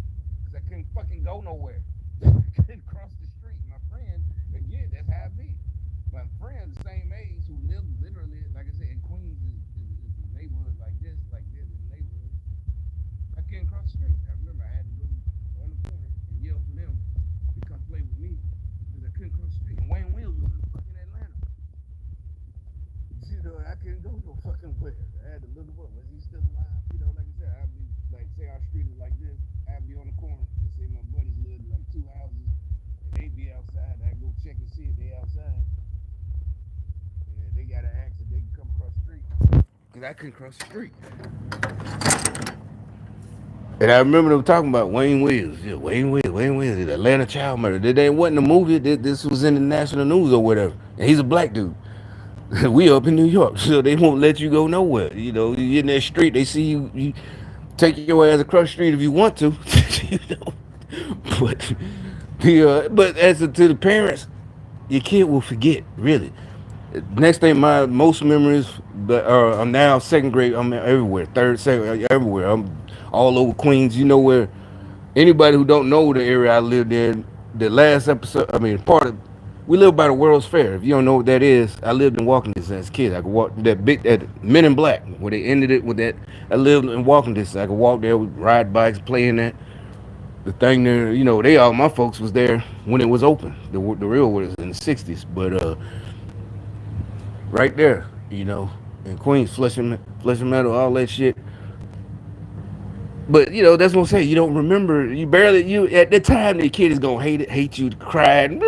because I couldn't fucking go nowhere. I couldn't cross the street. My friends, again, that's how I be. My friends, the same age, who live literally, like I said, in Queens is a neighborhood like this in the neighborhood. I couldn't cross the street. I remember I had to go on the corner and yell for them to come play with me because I couldn't cross the street. And Wayne Williams was in fucking Atlanta. I couldn't go no fucking where. I had to look him up. Was he still alive? Like I said, I'd be like, say our street is like this. I'd be on the corner and say my buddies lived like 2 houses and they'd be outside. I'd go check and see if they outside. Yeah, they got to ask if they can come across the street. because I couldn't cross the street. And I remember them talking about Wayne Williams. Yeah, Wayne Williams, the Atlanta child murder. They wasn't a movie. This was in the national news or whatever. And he's a black dude. We up in New York, so they won't let you go nowhere. You know, you in that street, they see you. You take your ass across the street if you want to. You know, but but as to the parents, your kid will forget. Really, next thing, my most memories. But I'm now second grade. I'm everywhere. Third, second, everywhere. I'm all over Queens. You know where anybody who don't know the area I lived in, the last episode, I mean, part of, we live by the World's Fair. If you don't know what that is, I lived in walking distance as a kid. I could walk that big, that Men in Black, where they ended it with that. I lived in walking distance. I could walk there, ride bikes, play in that. The thing there, you know, they all my folks was there when it was open. The real was in the '60s, but right there, you know, in Queens, Flushing Meadow, all that shit. But you know, that's what I'm saying. You don't remember. You barely you at the time the kid is gonna hate you, crying.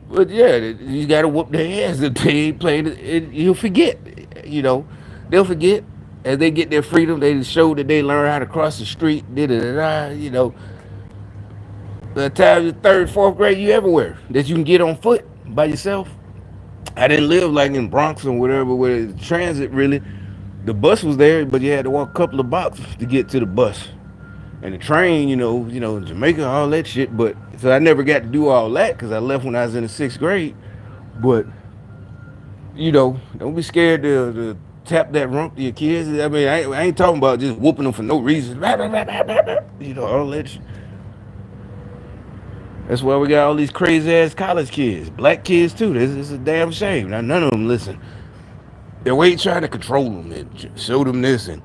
But yeah, you gotta whoop their ass if they ain't playing it. You'll forget. You know, they'll forget as they get their freedom. They show that they learn how to cross the street. Da da da. You know, by the time you're third, fourth grade, you everywhere that you can get on foot by yourself. I didn't live like in Bronx or whatever where transit really. The bus was there, but you had to walk a couple of blocks to get to the bus. And the train, Jamaica, all that shit. But so I never got to do all that because I left when I was in the sixth grade. But don't be scared to tap that rump to your kids. I mean, I ain't talking about just whooping them for no reason. All that. That's why we got all these crazy ass college kids, black kids too. This is a damn shame. Now none of them listen. They're way trying to control them and show them this and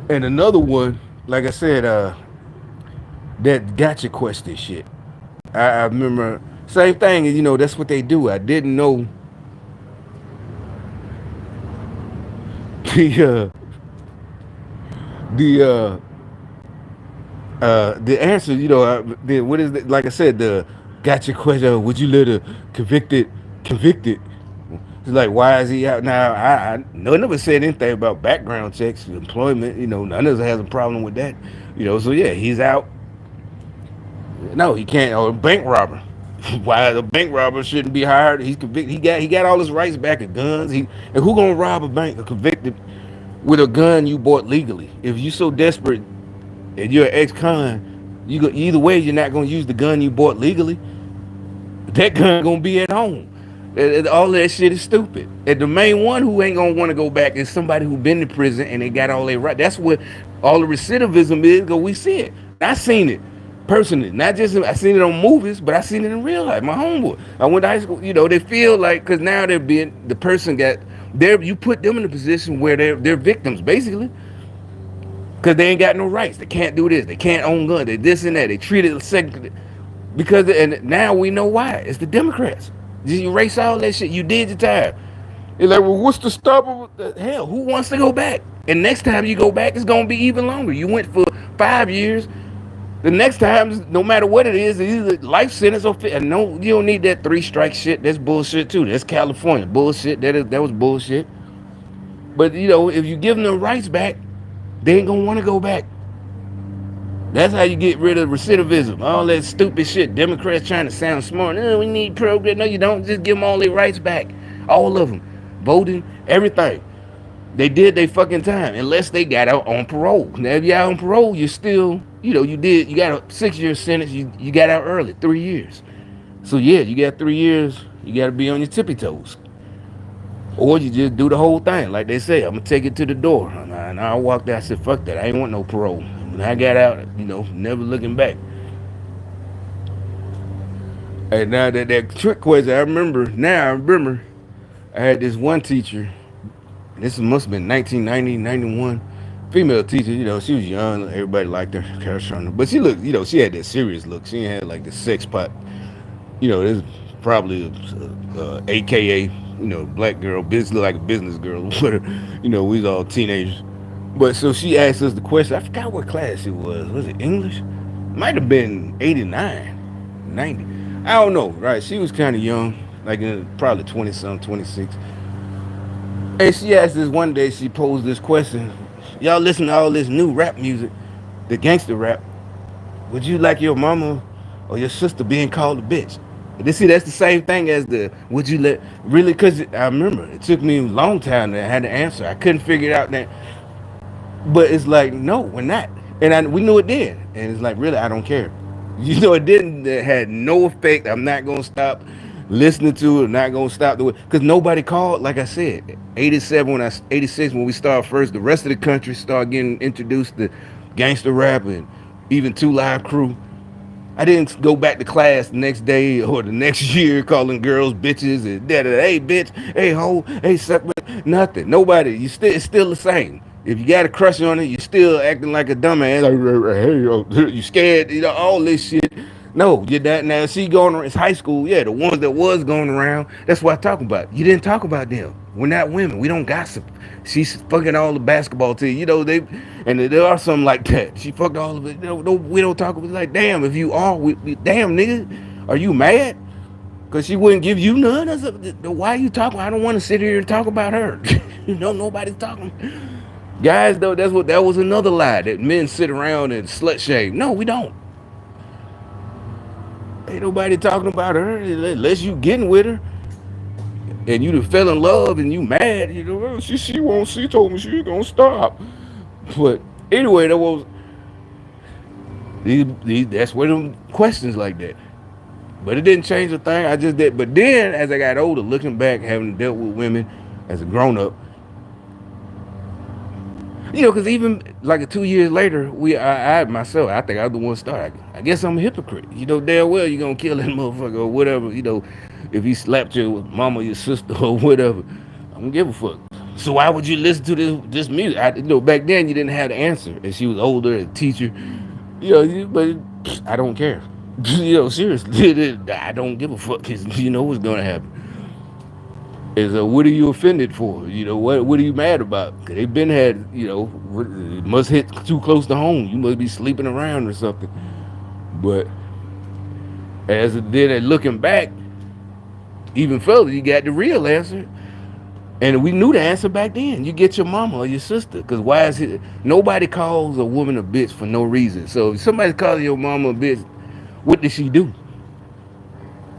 another one. Like I said, that gotcha question shit. I remember same thing. That's what they do. I didn't know the the the answer. What is it? Like I said, the gotcha question. Would you let a convicted? It's like, why is he out now? None of us said anything about background checks, employment. None of us has a problem with that. So yeah, he's out. No, he can't. Or a bank robber. Why the bank robber shouldn't be hired? He's convicted. He got all his rights back at guns. And who gonna rob a bank or convicted with a gun you bought legally? If you so desperate and you're an ex-con, either way you're not gonna use the gun you bought legally. That gun gonna be at home. All that shit is stupid. And the main one who ain't gonna want to go back is somebody who been to prison and they got all their right. That's what all the recidivism is. Cause we see it. And I seen it personally. Not just I seen it on movies, but I seen it in real life. My homeboy. I went to high school. They feel like because now they're being the person got there. You put them in a position where they're victims basically. Cause they ain't got no rights. They can't do this. They can't own guns. They this and that. They treat it second. Because and now we know why. It's the Democrats. You erase all that shit. You did your time. You're like, well, what's the stop of hell? Who wants to go back? And next time you go back, it's gonna be even longer. You went for 5 years. The next time, no matter what it is, it's either life sentence or and no, you don't need that 3-strike shit. That's bullshit too. That's California bullshit. That was bullshit. But if you give them the rights back, they ain't gonna want to go back. That's how you get rid of recidivism. All that stupid shit. Democrats trying to sound smart. No, we need progress. No, you don't. Just give them all their rights back. All of them. Voting, everything. They did their fucking time unless they got out on parole. Now, if you're out on parole, you're still, you got a 6-year sentence. You got out early, 3 years. So, yeah, you got 3 years. You got to be on your tippy toes. Or you just do the whole thing. Like they say, I'm going to take it to the door. And I walked out. I said, fuck that. I ain't want no parole. When I got out, never looking back. And now that trick question, I remember I had this one teacher. This must have been 1990, 91. Female teacher, she was young. Everybody liked her. But she looked, she had that serious look. She had like the sex pot. This probably AKA, black girl, business, look like a business girl. We was all teenagers. But so she asked us the question. I forgot what class it was. Was it English? Might have been 89, 90. I don't know. Right? She was kind of young, like probably 20 something, 26. Hey, she asked this one day, she posed this question. Y'all listen to all this new rap music, the gangster rap. Would you like your mama or your sister being called a bitch? And see, that's the same thing as the would you let really? Because I remember it took me a long time to have the answer. I couldn't figure it out that, but it's like no, we're not, and we knew it then, and it's like really, I don't care. You know, it didn't. It had no effect. I'm not gonna stop listening to it. I'm not gonna stop the because nobody called. Like I said, 87 when 86 when we started first. The rest of the country started getting introduced to gangster rap and even Two Live Crew. I didn't go back to class the next day or the next year calling girls bitches and da da. Hey bitch, hey ho, hey suck, nothing. Nobody. You still it's still the same. If you got a crush on it, you still acting like a dumbass. Like, hey, yo, you scared? You know all this shit. No, you're not. Now she going around. It's high school. Yeah, the ones that was going around. That's what I'm talking about. You didn't talk about them. We're not women. We don't gossip. She's fucking all the basketball team. You know they, and there are some like that. She fucked all of it. No, we don't talk about like damn. If you are, damn nigga, are you mad? Cause she wouldn't give you none. Why are you talking? I don't want to sit here and talk about her. You know nobody's talking. Guys, though, that was another lie that men sit around and slut shame. No, we don't. Ain't nobody talking about her unless you getting with her and you done fell in love and you mad. You know, well, she won't. She told me she gonna stop. But anyway, that was that's where them questions like that. But it didn't change a thing. I just did. But then, as I got older, looking back, having dealt with women as a grown up, you know, because even like 2 years later, I myself, I think I'm the one started. I guess I'm a hypocrite. You know, damn well you're gonna kill that motherfucker or whatever. You know, if he slapped your mama, your sister, or whatever, I don't give a fuck. So why would you listen to this music? You know, back then you didn't have the answer, and she was older, a teacher. You know, but I don't care. You know, seriously, I don't give a fuck. Cause you know what's gonna happen. Is what are you offended for? You know what are you mad about? Cause they been had you know it must hit too close to home. You must be sleeping around or something. But as it did, at looking back, even further, you got the real answer, and we knew the answer back then. You get your mama or your sister, cause why is it? Nobody calls a woman a bitch for no reason. So if somebody calls your mama a bitch, what did she do?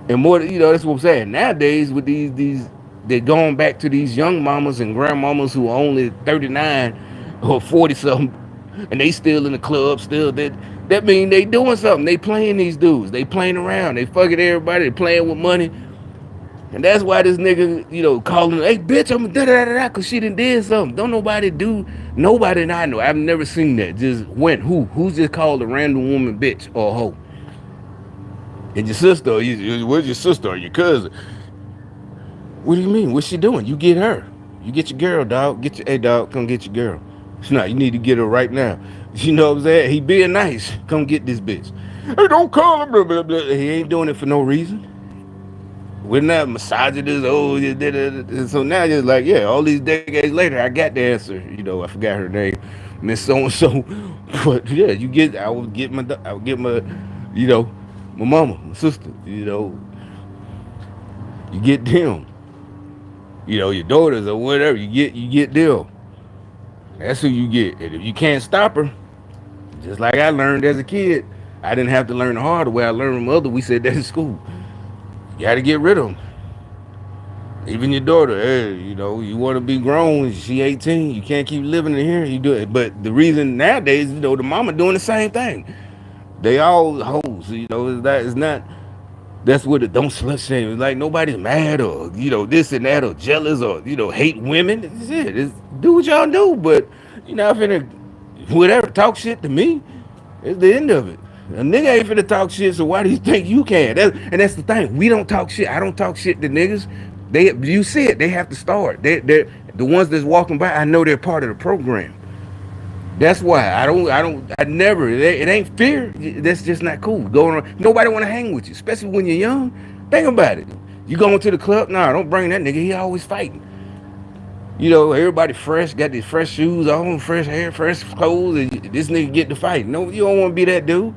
And more, you know, that's what I'm saying. Nowadays, with these, they're going back to these young mamas and grandmamas who are only 39 or 40 something, and they still in the club. Still, that mean they doing something. They playing these dudes. They playing around. They fucking everybody. They playing with money. And that's why this nigga, you know, calling, hey bitch, I'm da da da da, cause she did something. Don't nobody do. Nobody I know. I've never seen that. Just went who's just called a random woman bitch or a hoe. And your sister, where's your sister or your cousin? What do you mean? What's she doing? You get her. You get your girl, dog. Get your, hey, dog, come get your girl. It's not, you need to get her right now. You know what I'm saying? He being nice. Come get this bitch. Hey, don't call him. Blah, blah, blah. He ain't doing it for no reason. We're not misogynist. Oh, you did it. So now it's like, yeah, all these decades later, I got the answer. You know, I forgot her name, Miss So and So. But yeah, I would get my, you know, my mama, my sister. You know, you get them. You know, your daughters or whatever, you get them. That's who you get. And if you can't stop her, just like I learned as a kid, I didn't have to learn the hard way. I learned from others. We said that in school. You got to get rid of them. Even your daughter, hey, you know, you want to be grown. She 18. You can't keep living in here. You do it. But the reason nowadays, you know, the mama doing the same thing. They all hoes. You know, it's not. That's what it don't slut shame. It's like nobody's mad or you know this and that or jealous or you know hate women. It's it. It's, do what y'all do, but you know, finna whatever talk shit to me. It's the end of it. A nigga ain't finna talk shit, so why do you think you can? And that's the thing. We don't talk shit. I don't talk shit to niggas. You see it. They have to start. They're the ones that's walking by. I know they're part of the program. That's why I never. It ain't fear. That's just not cool. Going on. Nobody want to hang with you, especially when you're young. Think about it. You going to the club? Nah, don't bring that nigga. He always fighting. You know, everybody fresh, got these fresh shoes on, fresh hair, fresh clothes, and this nigga get to fight. No, you don't want to be that dude.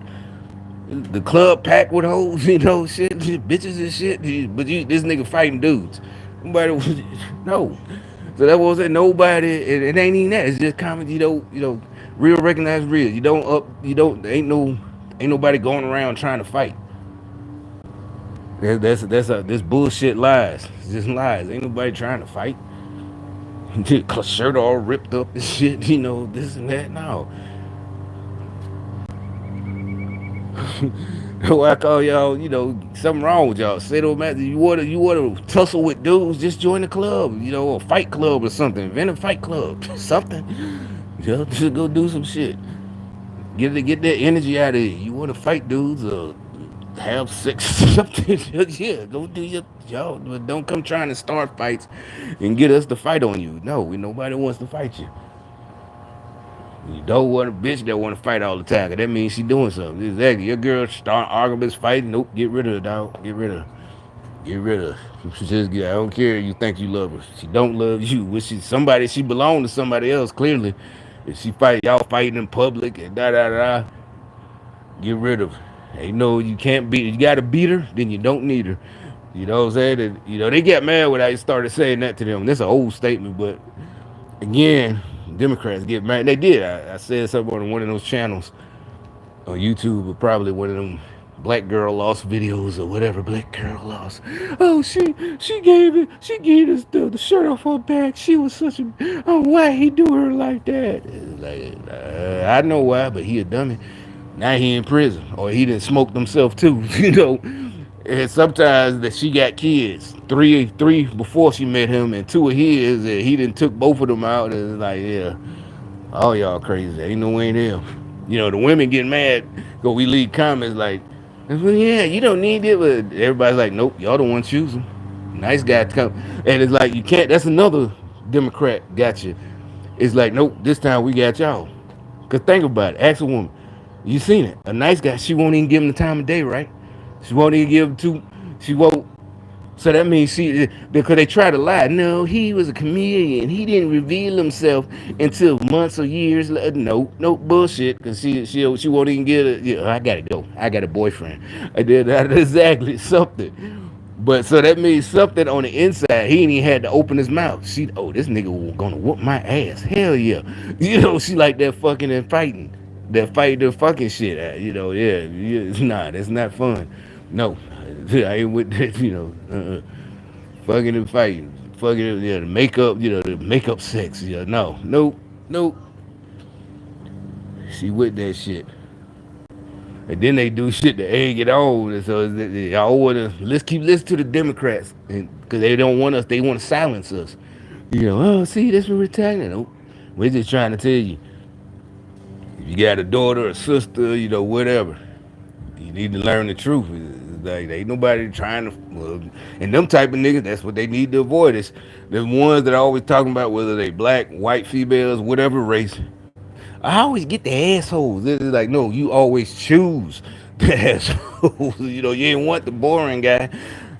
The club packed with hoes, you know, bitches and shit. But this nigga fighting dudes. Nobody, no. So that wasn't nobody. It ain't even that. It's just comedy. Real recognize real. You don't up. You don't. Ain't nobody going around trying to fight. This bullshit lies. It's just lies. Ain't nobody trying to fight. Shirt all ripped up and shit. This and that. No. I call y'all, something wrong with y'all. Say to them, you wanna tussle with dudes, just join the club, a fight club or something. Invent a fight club, something. Just go do some shit. Get that energy out of it. You wanna fight dudes or have sex, something? Yeah, go do y'all. But don't come trying to start fights and get us to fight on you. No, nobody wants to fight you. You don't want a bitch that want to fight all the time. 'Cause that means she doing something. Exactly. Your girl start arguments, fighting. Nope. Get rid of her, dog. Get rid of her. Get rid of her. I don't care. You think you love her. She don't love you. She belong to somebody else. Clearly, if she fight, y'all fighting in public and da da da. Get rid of her. Ain't no, you can't beat her. You got to beat her, then you don't need her. You know what I'm saying? And, they get mad when I started saying that to them. That's an old statement, but again, Democrats get mad. They did. I said something on one of those channels on YouTube, or probably one of them black girl lost videos or whatever. Black girl lost. Oh, she gave us the shirt off her back. She was such a. Oh, why he do her like that? Like, I know why, but he a dummy. Now he in prison, or he didn't smoke himself too. And sometimes that she got kids, three before she met him, and two of his, and he didn't took both of them out, and it's like, yeah, all y'all crazy. Ain't no way in hell. The women get mad because we leave comments like, well, yeah, you don't need it, but everybody's like, nope, y'all don't want to choose him. Nice guy to come, and it's like you can't. That's another Democrat got you. It's like, nope, this time we got y'all. Cause think about it. Ask a woman. You seen it. A nice guy, she won't even give him the time of day, right? She won't even give him two. She won't. So that means because they try to lie. No, he was a chameleon. He didn't reveal himself until months or years later. No bullshit. Because she won't even get it. Yeah, I gotta go. I got a boyfriend. I did that exactly something. But so that means something on the inside. He ain't even had to open his mouth. This nigga gonna whoop my ass. Hell yeah. She like that fucking and fighting. That fight the fucking shit. Yeah. Nah, that's not fun. No. I ain't with that, fucking and fighting. Fucking, the makeup, the makeup sex. No. Nope. She with that shit. And then they do shit to egg it on. And so y'all wanna let's keep listening to the Democrats, because they don't want us. They want to silence us. Oh, see, that's what we're talking. Nope. We're just trying to tell you. If you got a daughter, a sister, whatever, you need to learn the truth. It's like ain't nobody trying to. Well, and them type of niggas, that's what they need to avoid. Is the ones that are always talking about whether they black, white, females, whatever race. I always get the assholes. It's like, no, you always choose the assholes. You ain't want the boring guy,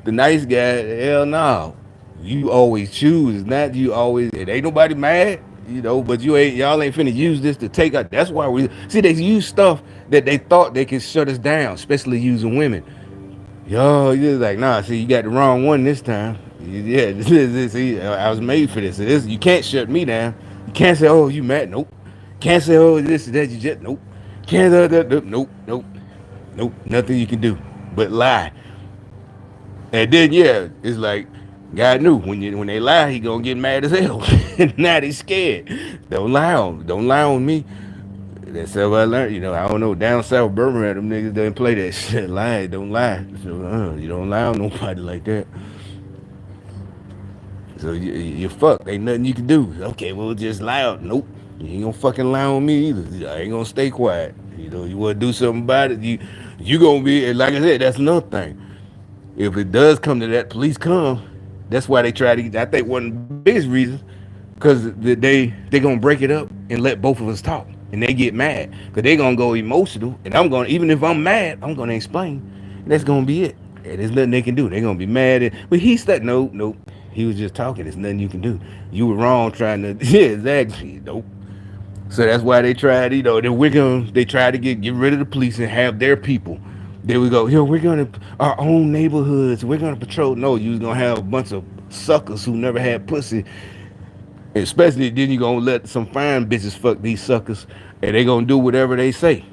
the nice guy. Hell no. You always choose. It's not you always. It ain't nobody mad, but y'all ain't finna use this to take out. That's why we see they use stuff that they thought they could shut us down, especially using women. Yo, you're like, nah, see, you got the wrong one this time. Yeah, see, I was made for this. You can't shut me down. You can't say, oh, you mad? Nope. Can't say, oh, this is that. You just, nope. Can't, nope. Nothing you can do but lie. And then, yeah, it's like, God knew when they lie, he gonna get mad as hell. Now they scared. Don't lie on me. That's how I learned. I don't know. Down south Birmingham, them niggas don't play that shit. Lie, don't lie. So you don't lie on nobody like that. So you're fucked. Ain't nothing you can do. Okay, well, just lie out. Nope. You ain't gonna fucking lie on me either. I ain't gonna stay quiet. You wanna do something about it, you gonna be, like I said, that's another thing. If it does come to that, police come. That's why they try to, I think one of the biggest reasons, because they gonna break it up and let both of us talk. And they get mad. Because they gonna go emotional. And I'm gonna, even if I'm mad, I'm gonna explain. And that's gonna be it. And there's nothing they can do. They're gonna be mad. But he said, nope. He was just talking. There's nothing you can do. You were wrong trying to, yeah, exactly. Nope. So that's why they tried, they tried to get rid of the police and have their people. There we go. We're gonna our own neighborhoods. We're gonna patrol. No, you was gonna have a bunch of suckers who never had pussy Especially then you gonna let some fine bitches fuck these suckers, and they gonna do whatever they say.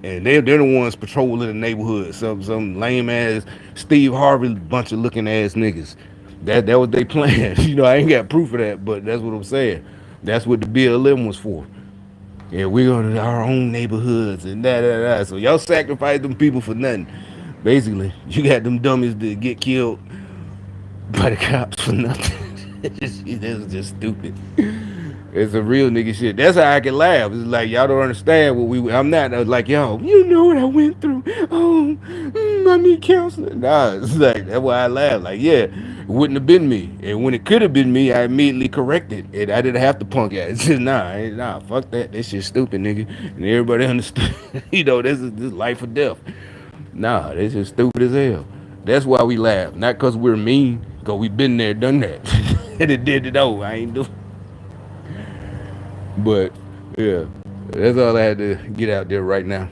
And they're the ones patrolling the neighborhood. Some lame ass Steve Harvey bunch of looking ass niggas. That was they plan. You know, I ain't got proof of that, but that's what I'm saying. That's what the BLM was for. Yeah, we're gonna our own neighborhoods and da. So y'all sacrifice them people for nothing. Basically, you got them dummies that get killed by the cops for nothing. That's just stupid. It's a real nigga shit. That's how I can laugh. It's like y'all don't understand what we. I'm not like yo. You know what I went through. Oh, I need counseling. Nah, it's like that's why I laugh. Like yeah, it wouldn't have been me. And when it could have been me, I immediately corrected it. I didn't have to punk at it. It's just nah, fuck that. That shit stupid, nigga. And everybody understood. You know, this life or death. Nah, this is stupid as hell. That's why we laugh. Not because we're mean. Because we been there, done that. And it did it over. I ain't do. But yeah, that's all I had to get out there right now.